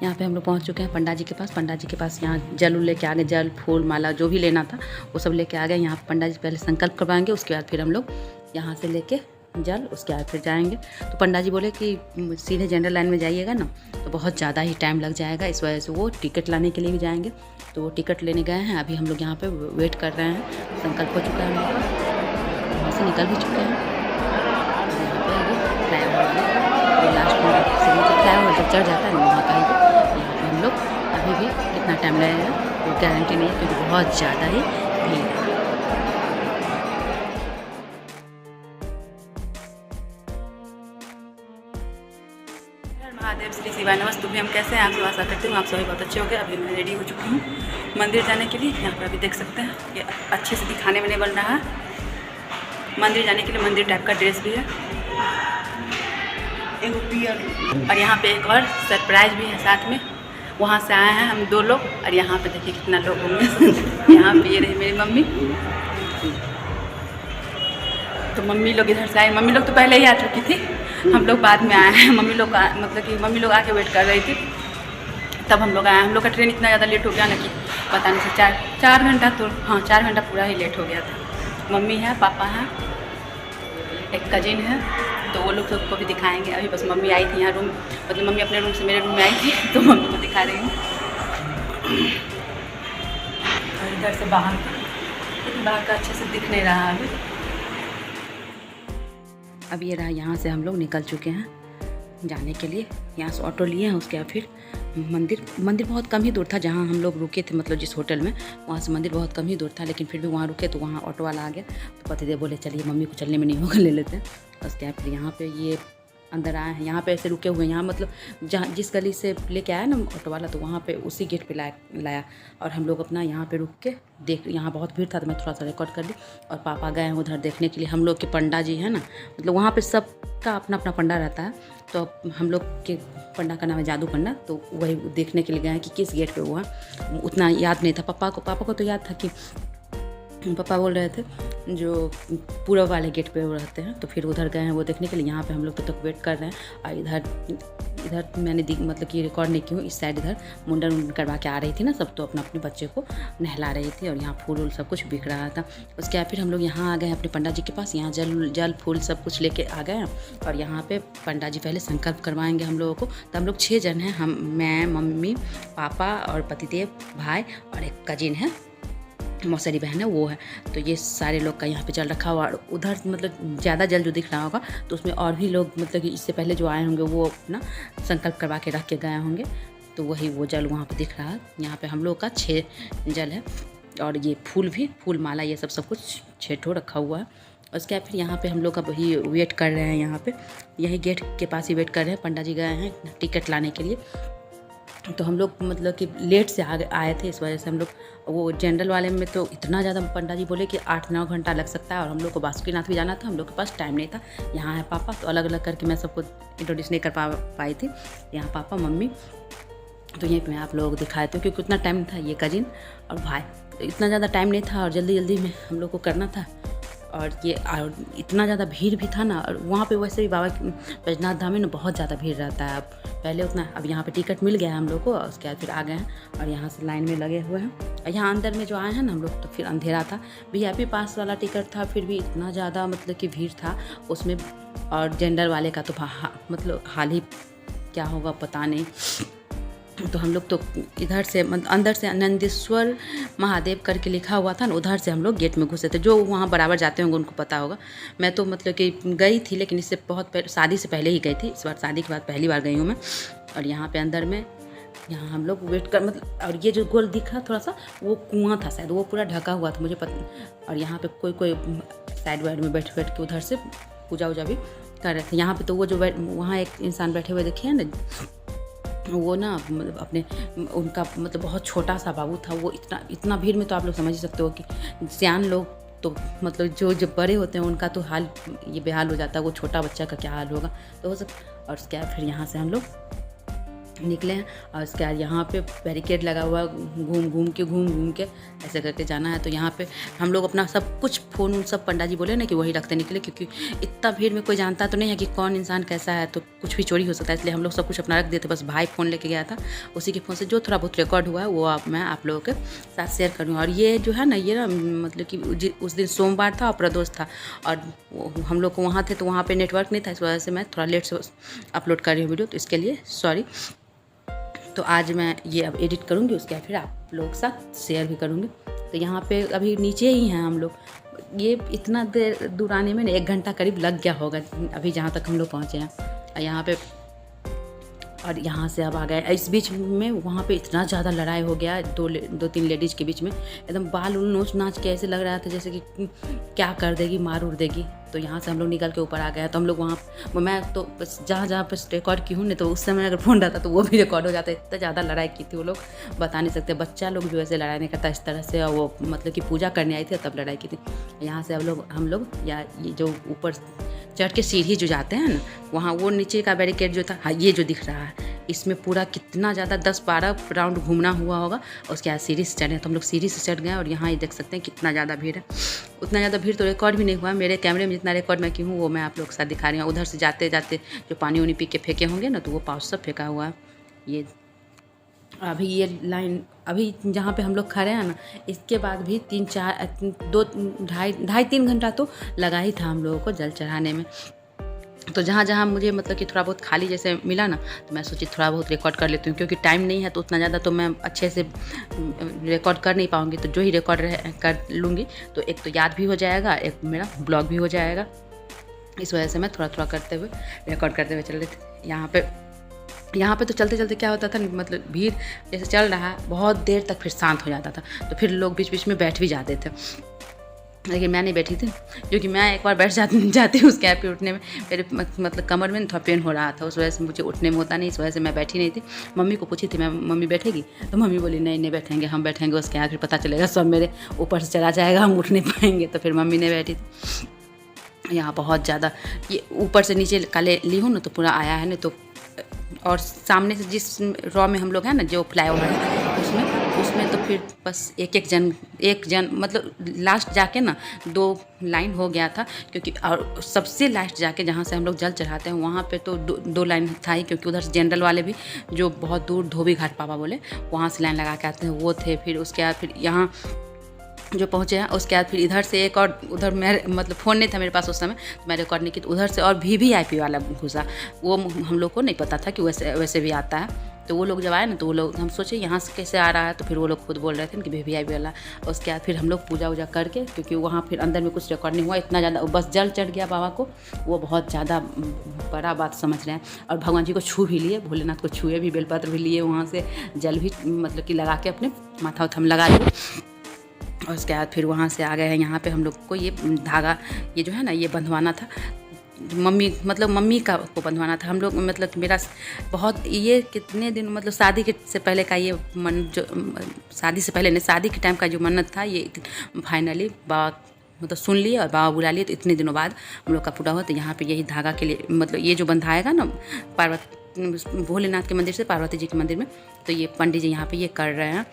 यहाँ पे हम लोग पहुँच चुके हैं पंडा जी के पास। पंडा जी के पास यहाँ जल लेके आ गए, जल फूल माला जो भी लेना था वो सब लेके आ गए। यहाँ पंडा जी पहले संकल्प करवाएंगे, उसके बाद फिर हम लोग यहाँ से लेके जल, उसके बाद फिर जाएंगे। तो पंडा जी बोले कि सीधे जनरल लाइन में जाइएगा ना तो बहुत ज़्यादा ही टाइम लग जाएगा, इस वजह से वो टिकट लाने के लिए भी जाएंगे। तो वो टिकट लेने गए हैं। अभी हम लोग यहाँ पे वेट कर रहे हैं। संकल्प हो चुका है हम लोग का, वहाँ से निकल भी चुके हैं। यहाँ पे अभी फ्लाई ओवर लास्ट में फ्लाई ओवर जब चढ़ जाता है ना वहाँ का ही यहाँ पे हम लोग अभी भी कितना टाइम लगेगा वो गारंटी नहीं है, क्योंकि बहुत ज़्यादा ही भीड़ है। महादेव श्री शिवाय नमस्तु। भी हम कैसे हैं? आप सब आशा करती हूँ आप सभी बहुत अच्छे हो गए। अभी मैं रेडी हो चुकी हूँ मंदिर जाने के लिए। यहाँ पर अभी देख सकते हैं ये अच्छे से दिखाने में नहीं बन रहा है। मंदिर जाने के लिए मंदिर टाइप का ड्रेस भी है और यहाँ पे एक और सरप्राइज भी है साथ में। वहाँ से आए हैं हम 2 लोग और यहाँ पे देखिए कितना लोग होंगे। यहाँ पे ये रही मेरी मम्मी, तो मम्मी लोग इधर से आए। मम्मी लोग तो पहले ही आ चुकी थी, हम लोग बाद में आए हैं। मम्मी लोग मतलब कि मम्मी लोग आके वेट कर रही थी, तब हम लोग आए। हम लोग का ट्रेन इतना ज़्यादा लेट हो गया ना कि पता नहीं से 4 घंटा, तो हाँ 4 घंटा पूरा ही लेट हो गया था। मम्मी है, पापा हैं, एक कजिन है, तो वो लोग सबको भी दिखाएंगे। अभी बस मम्मी आई थी यहाँ रूम, मतलब मम्मी अपने रूम से मेरे रूम में आई थी, तो मम्मी को दिखा रही हूँ। और इधर से बाहर का अच्छे से दिख नहीं रहा है अभी ये रहा। यहाँ से हम लोग निकल चुके हैं जाने के लिए। यहाँ से ऑटो लिए हैं, उसके बाद फिर मंदिर बहुत कम ही दूर था जहाँ हम लोग रुके थे, मतलब जिस होटल में, वहाँ से मंदिर बहुत कम ही दूर था। लेकिन फिर भी वहाँ रुके तो वहाँ ऑटो वाला आ गया, तो पतिदेव बोले चलिए मम्मी को चलने में नहीं होगा, ले लेते हैं। उसके बाद फिर यहाँ पे ये अंदर आए हैं। यहाँ पे ऐसे रुके हुए हैं, यहाँ मतलब जहाँ जिस गली से लेके आया ना ऑटो वाला, तो वहाँ पे उसी गेट पे लाया और हम लोग अपना यहाँ पे रुक के देख। यहाँ बहुत भीड़ था तो मैं थोड़ा सा रिकॉर्ड कर ली। और पापा गए हैं उधर देखने के लिए। हम लोग के पंडा जी हैं ना, मतलब वहाँ पे सबका अपना अपना पंडा रहता है, तो हम लोग के पंडा का नाम है जादू पंडा, तो वही देखने के लिए गए हैं कि किस गेट पे हुआ। उतना याद नहीं था पापा को तो याद था कि पापा बोल रहे थे जो पूरब वाले गेट पे वो रहते हैं, तो फिर उधर गए हैं वो देखने के लिए। यहाँ पे हम लोग तक वेट कर रहे हैं। और इधर मैंने मतलब कि रिकॉर्ड नहीं की हूँ, इस साइड इधर मुंडन करवा के आ रही थी ना सब, तो अपने बच्चे को नहला रही थी और यहाँ फूल सब कुछ बिक रहा था। उसके बाद फिर हम लोग यहाँ आ गए अपने पंडा जी के पास। यहाँ जल फूल सब कुछ लेके आ गए हैं और यहाँ पे पंडा जी पहले संकल्प करवाएंगे हम लोगों को। तो हम लोग 6 जन हैं, मैं, मम्मी, पापा और पतिदेव, भाई और एक कजिन है, मौसेरी बहन है वो है। तो ये सारे लोग का यहाँ पे जल रखा हुआ। और उधर मतलब ज़्यादा जल जो दिख रहा होगा तो उसमें और भी लोग मतलब कि इससे पहले जो आए होंगे वो अपना संकल्प करवा के रख के गए होंगे, तो वही वो जल वहाँ पे दिख रहा है। यहाँ पे हम लोग का 6 जल है और ये फूल माला ये सब कुछ 6 ठो रखा हुआ है। उसके बाद फिर यहाँ पे हम लोग अब ही वेट कर रहे हैं। यहाँ पे यही गेट के पास ही वेट कर रहे हैं। पंडा जी गए हैं टिकट लाने के लिए, तो हम लोग मतलब कि लेट से आए थे, इस वजह से हम लोग वो जनरल वाले में तो इतना ज़्यादा पंडा जी बोले कि 8-9 घंटा लग सकता है। और हम लोग को बासुकीनाथ भी जाना था, हम लोग के पास टाइम नहीं था। यहाँ है पापा, तो अलग अलग करके मैं सबको इंट्रोड्यूस नहीं कर पाई थी। यहाँ पापा, मम्मी, तो यहीं पे मैं आप लोगों को दिखाए थे क्योंकि उतना टाइम था। ये कजिन और भाई, तो इतना ज़्यादा टाइम नहीं था और जल्दी में हम लोग को करना था। और इतना ज़्यादा भीड़ भी था ना। और वहाँ पे वैसे भी बाबा बैजनाथ धाम में ना बहुत ज़्यादा भीड़ रहता है। अब पहले उतना, अब यहाँ पे टिकट मिल गया है हम लोग को। और उसके बाद फिर आ गए हैं और यहाँ से लाइन में लगे हुए हैं। और यहाँ अंदर में जो आए हैं ना हम लोग, तो फिर अंधेरा था, VIP पास वाला टिकट था, फिर भी इतना ज़्यादा मतलब कि भीड़ था उसमें। और जनरल वाले का तो मतलब हाल ही क्या होगा पता नहीं। तो हम लोग तो इधर से अंदर से नंदीश्वर महादेव करके लिखा हुआ था ना, उधर से हम लोग गेट में घुसे थे। जो वहाँ बराबर जाते होंगे उनको पता होगा। मैं तो मतलब कि गई थी, लेकिन इससे बहुत शादी से पहले ही गई थी। इस बार शादी के बाद पहली बार गई हूँ मैं। और यहाँ पे अंदर में यहाँ हम लोग वेट कर मतलब, और ये जो गोल दिख रहा थोड़ा सा वो कुआं था शायद, वो पूरा ढका हुआ था, मुझे पता। और यहाँ पे कोई साइड वाइड में बैठ के उधर से पूजा वूजा भी कर रहे थे। यहाँ पे तो वो जो वहाँ एक इंसान बैठे हुए देखिए ना, वो ना मतलब अपने उनका मतलब बहुत छोटा सा बाबू था। वो इतना भीड़ में तो आप लोग समझ ही सकते हो कि सियान लोग तो मतलब जो बड़े होते हैं उनका तो हाल ये बेहाल हो जाता है, वो छोटा बच्चा का क्या हाल होगा। तो हो सकता। और उसके बाद फिर यहाँ से हम लोग निकले हैं। और उसके बाद यहाँ पे बैरिकेड लगा हुआ, घूम के ऐसे करके जाना है। तो यहाँ पे हम लोग अपना सब कुछ फ़ोन सब पंडा जी बोले ना कि वही रखते निकले, क्योंकि इतना भीड़ में कोई जानता तो नहीं है कि कौन इंसान कैसा है। तो कुछ भी चोरी हो सकता है, इसलिए हम लोग सब कुछ अपना रख देते। बस भाई फ़ोन लेके गया था, उसी के फ़ोन से जो थोड़ा बहुत रिकॉर्ड हुआ है वो मैं आप लोगों के साथ शेयर करूँगा। और ये जो है ना, ये ना मतलब कि उस दिन सोमवार था और प्रदोष था, और हम लोग को वहाँ थे तो वहाँ पे नेटवर्क नहीं था, इस वजह से मैं थोड़ा लेट से अपलोड कर रही हूँ वीडियो, तो इसके लिए सॉरी। तो आज मैं ये अब एडिट करूँगी, उसके बाद फिर आप लोगों के साथ शेयर भी करूँगी। तो यहाँ पे अभी नीचे ही हैं हम लोग, ये इतना देर दूर आने में 1 घंटा करीब लग गया होगा अभी जहाँ तक हम लोग पहुँचे हैं यहाँ पे। और यहाँ से अब आ गए, इस बीच में वहाँ पे इतना ज़्यादा लड़ाई हो गया 2-3 लेडीज़ के बीच में, एकदम बाल उल नोच नाच के ऐसे लग रहा था जैसे कि क्या कर देगी, मार उड़ देगी। तो यहाँ से हम लोग निकल के ऊपर आ गए। तो हम लोग वहाँ, मैं तो बस जहाँ पर रिकॉर्ड की हूँ, नहीं तो उस समय अगर फ़ोन रहता तो वो भी रिकॉर्ड हो जाता। इतना ज़्यादा लड़ाई की थी वो लोग, बता नहीं सकते। बच्चा लोग भी वैसे लड़ाई नहीं करता इस तरह से, और वो मतलब कि पूजा करने आई थी तब लड़ाई की थी। यहाँ से हम लोग या ये जो ऊपर चढ़ के सीढ़ी जो जाते हैं ना, वहाँ वो नीचे का बैरिकेड जो था, हाँ ये जो दिख रहा है, इसमें पूरा कितना ज़्यादा 10-12 राउंड घूमना हुआ होगा। उसके बाद सीढ़ी से चढ़े, तो हम लोग सीढ़ी से चढ़ गए। और यहाँ ये देख सकते हैं कितना ज़्यादा भीड़ है। उतना ज़्यादा भीड़ तो रिकॉर्ड भी नहीं हुआ, मेरे कैमरे में जितना रिकॉर्ड मैं की हूँ वो मैं आप लोग के साथ दिखा रही हूँ। उधर से जाते जाते जो पानी वानी पी के फेंके होंगे ना, तो वो पाउच सब फेंका हुआ है। ये अभी ये लाइन अभी जहाँ पे हम लोग खड़े हैं ना, इसके बाद भी 2-2.5-3 घंटा तो लगा ही था हम लोगों को जल चढ़ाने में। तो जहाँ जहाँ मुझे मतलब कि थोड़ा बहुत खाली जैसे मिला ना, तो मैं सोची थोड़ा बहुत रिकॉर्ड कर लेती हूँ, क्योंकि टाइम नहीं है तो उतना ज़्यादा तो मैं अच्छे से रिकॉर्ड कर नहीं पाऊँगी। तो जो ही रिकॉर्ड कर लूँगी तो एक तो याद भी हो जाएगा, एक मेरा ब्लॉग भी हो जाएगा। इस वजह से मैं थोड़ा थोड़ा करते हुए रिकॉर्ड करते हुए चल रही थी। यहाँ पे तो चलते चलते क्या होता था, मतलब भीड़ जैसे चल रहा है बहुत देर तक, फिर शांत हो जाता था, तो फिर लोग बीच बीच में बैठ भी जाते थे। लेकिन मैं नहीं बैठी थी, क्योंकि मैं एक बार बैठ जाती उस कैब पे उठने में मेरे मतलब कमर में थोड़ा पेन हो रहा था, उस वजह से मुझे उठने में होता नहीं, इस वजह से मैं बैठी नहीं थी। मम्मी को पूछी थी मैं, मम्मी बैठेगी? तो मम्मी बोली नहीं बैठेंगे, हम बैठेंगे उसके बाद फिर पता चलेगा सब मेरे ऊपर से चला जाएगा, हम उठ नहीं पाएंगे। तो फिर मम्मी ने बैठी थी। यहाँ बहुत ज़्यादा ये ऊपर से नीचे काले ली हूँ ना, तो पूरा आया है ना। तो और सामने से जिस रॉ में हम लोग हैं ना, जो फ्लाईओवर है उसमें तो फिर बस एक जन मतलब लास्ट जाके ना 2 लाइन हो गया था, क्योंकि और सबसे लास्ट जाके जहाँ से हम लोग जल चढ़ाते हैं वहाँ पे तो 2 लाइन था ही, क्योंकि उधर से जनरल वाले भी जो बहुत दूर धोबी घाट पापा बोले वहाँ से लाइन लगा के आते हैं वो थे। फिर उसके बाद फिर यहाँ जो पहुँचे हैं, उसके बाद फिर इधर से एक और, उधर मैं मतलब फ़ोन नहीं था मेरे पास उस समय, तो मैं रिकॉर्ड नहीं की। तो उधर से और VIP वाला घुसा, वो हम लोग को नहीं पता था कि वैसे भी आता है। तो वो लोग जब आए ना, तो वो लोग हम सोचे यहाँ से कैसे आ रहा है, तो फिर वो लोग खुद बोल रहे थे कि VIP वाला। उसके बाद फिर हम लोग पूजा वूजा करके, क्योंकि वहाँ फिर अंदर में कुछ रिकॉर्ड नहीं हुआ, इतना ज़्यादा बस जल चढ़ गया बाबा को, वो बहुत ज़्यादा बड़ा बात समझ रहे हैं। और भगवान जी को छू भी लिए, भोलेनाथ को छुए भी, बेलपत्र भी लिए, वहाँ से जल भी मतलब कि लगा के अपने माथा उथा में लगा लिए। और उसके बाद फिर वहाँ से आ गए हैं। यहाँ पे हम लोग को ये धागा ये जो है ना, ये बंधवाना था, मम्मी का को बंधवाना था। हम लोग मतलब मेरा बहुत ये कितने दिन मतलब शादी के से पहले का ये मन, जो शादी से पहले नहीं, शादी के टाइम का जो मन्नत था, ये फाइनली बाबा मतलब सुन लिए और बाबा बुला लिए। तो इतने दिनों बाद हम लोग का पूरा हुआ। तो यहाँ पे यही धागा के लिए मतलब ये जो बंधाएगा ना भोलेनाथ के मंदिर से पार्वती जी के मंदिर में, तो ये पंडित जी यहाँ पे ये कर रहे हैं,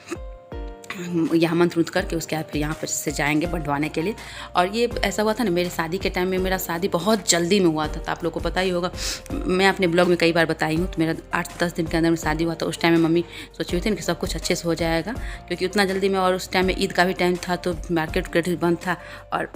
यहाँ मंत्र उत्र करके उसके बाद फिर यहाँ पर से जाएंगे बंटवाने के लिए। और ये ऐसा हुआ था ना, मेरे शादी के टाइम में, मेरा शादी बहुत जल्दी में हुआ था, तो आप लोग को पता ही होगा, मैं अपने ब्लॉग में कई बार बताई हूँ। तो मेरा 8-10 दिन के अंदर में शादी हुआ था। उस टाइम में मम्मी सोची हुई थी कि सब कुछ अच्छे से हो जाएगा, क्योंकि उतना जल्दी में, और उस टाइम में ईद का भी टाइम था, तो मार्केट बंद था, और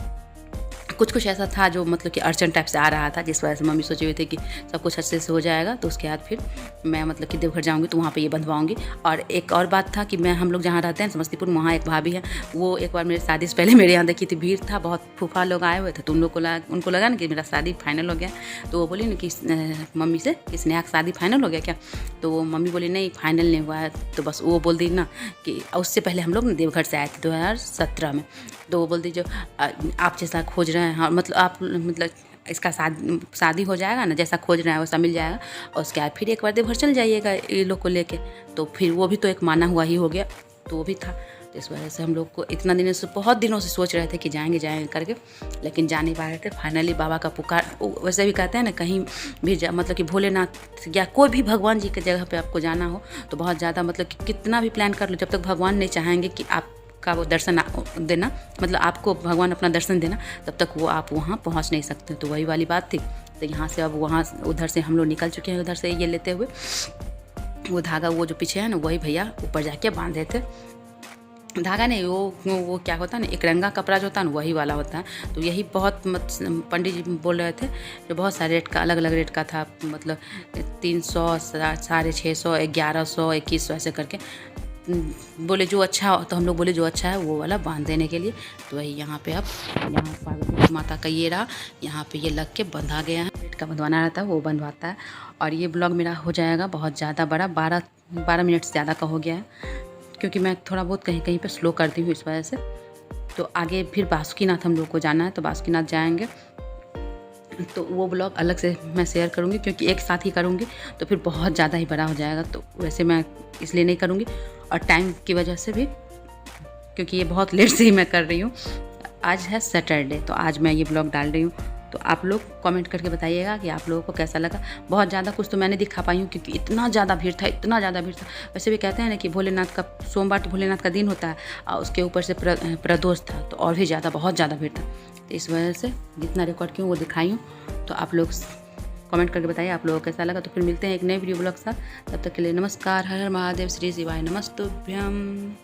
कुछ ऐसा था जो मतलब कि अर्चन टाइप से आ रहा था, जिस वजह से मम्मी सोची हुई थी कि सब कुछ अच्छे से हो जाएगा। तो उसके बाद फिर मैं मतलब कि देवघर जाऊंगी तो वहाँ पे ये बंधवाऊंगी। और एक और बात था कि हम लोग जहाँ रहते हैं समस्तीपुर, वहाँ एक भाभी है, वो एक बार मेरी शादी से पहले मेरे यहाँ देखी थी, भीड़ था, बहुत फूफा लोग आए हुए थे, तो उनको लगा ना कि मेरा शादी फाइनल हो गया। तो वो बोली ना कि मम्मी से कि स्नेहा की शादी फाइनल हो गया क्या? तो वो मम्मी बोली नहीं फाइनल नहीं हुआ है। तो बस वो बोल दी ना कि उससे पहले हम लोग देवघर से आए थे 2017 में। तो वो बोल दी जो आप जैसा खोज रहे हैं, हाँ मतलब आप मतलब इसका शादी हो जाएगा ना, जैसा खोज रहे हैं वैसा मिल जाएगा। और उसके बाद फिर एक बार देवघर चल जाइएगा ये लोग को लेके। तो फिर वो भी तो एक माना हुआ ही हो गया, तो वो भी था। तो इस वजह से हम लोग को इतना दिनों से, बहुत दिनों से सोच रहे थे कि जाएंगे करके, लेकिन जा नहीं पा रहे थे। फाइनली बाबा का पुकार, वैसे भी कहते हैं ना, कहीं भी मतलब कि भोलेनाथ या कोई भी भगवान जी की जगह पे आपको जाना हो तो बहुत ज़्यादा मतलब कि कितना भी प्लान कर लो, जब तक भगवान नहीं चाहेंगे कि आपका वो दर्शन देना, मतलब आपको भगवान अपना दर्शन देना, तब तक वो आप वहाँ पहुँच नहीं सकते। तो वही वाली बात थी। तो यहाँ से अब वहाँ उधर से हम लोग निकल चुके हैं, उधर से ये लेते हुए। वो धागा वो जो पीछे है ना, वही भैया ऊपर जाके बांधे थे। धागा नहीं, वो क्या होता है ना, एक रंगा कपड़ा जो होता है ना, वही वाला होता है। तो यही बहुत पंडित जी बोल रहे थे, जो बहुत सारे रेट का, अलग अलग रेट का था, मतलब 300, 650, 1100, 2100 ऐसे करके बोले जो अच्छा। तो हम लोग बोले जो अच्छा है वो वाला बांध देने के लिए। तो वही यहाँ पे अब यहाँ पार्वती माता का ये रहा, यहाँ पे ये लग के बंधा गया है। रेट का बंधवाना रहता है वो बंधवाता है। और ये ब्लॉग मेरा हो जाएगा बहुत ज़्यादा बड़ा, 12 मिनट से ज़्यादा का हो गया है, क्योंकि मैं थोड़ा बहुत कहीं कहीं पे स्लो करती हूँ इस वजह से। तो आगे फिर बासुकीनाथ हम लोग को जाना है, तो बासुकीनाथ जाएंगे, तो वो ब्लॉग अलग से मैं शेयर करूँगी, क्योंकि एक साथ ही करूँगी तो फिर बहुत ज़्यादा ही बड़ा हो जाएगा। तो वैसे मैं इसलिए नहीं करूँगी, और टाइम की वजह से भी, क्योंकि ये बहुत लेट से ही मैं कर रही हूँ। आज है सैटरडे, तो आज मैं ये ब्लॉग डाल रही हूँ। तो आप लोग कमेंट करके बताइएगा कि आप लोगों को कैसा लगा। बहुत ज़्यादा कुछ तो मैं नहीं दिखा पाई हूँ, क्योंकि इतना ज़्यादा भीड़ था, इतना ज़्यादा भीड़ था। वैसे भी कहते हैं ना कि भोलेनाथ का सोमवार तो भोलेनाथ का दिन होता है, और उसके ऊपर से प्रदोष था, तो और भी ज़्यादा, बहुत ज़्यादा भीड़ था। तो इस वजह से जितना रिकॉर्ड की हूँ वो दिखाई हूँ। तो आप लोग कमेंट करके बताइए आप लोगों को कैसा लगा। तो फिर मिलते हैं एक नए वीडियो ब्लॉग के साथ। तब तक के लिए नमस्कार। हर हर महादेव, श्री शिवाय नमस्तुभ्यम।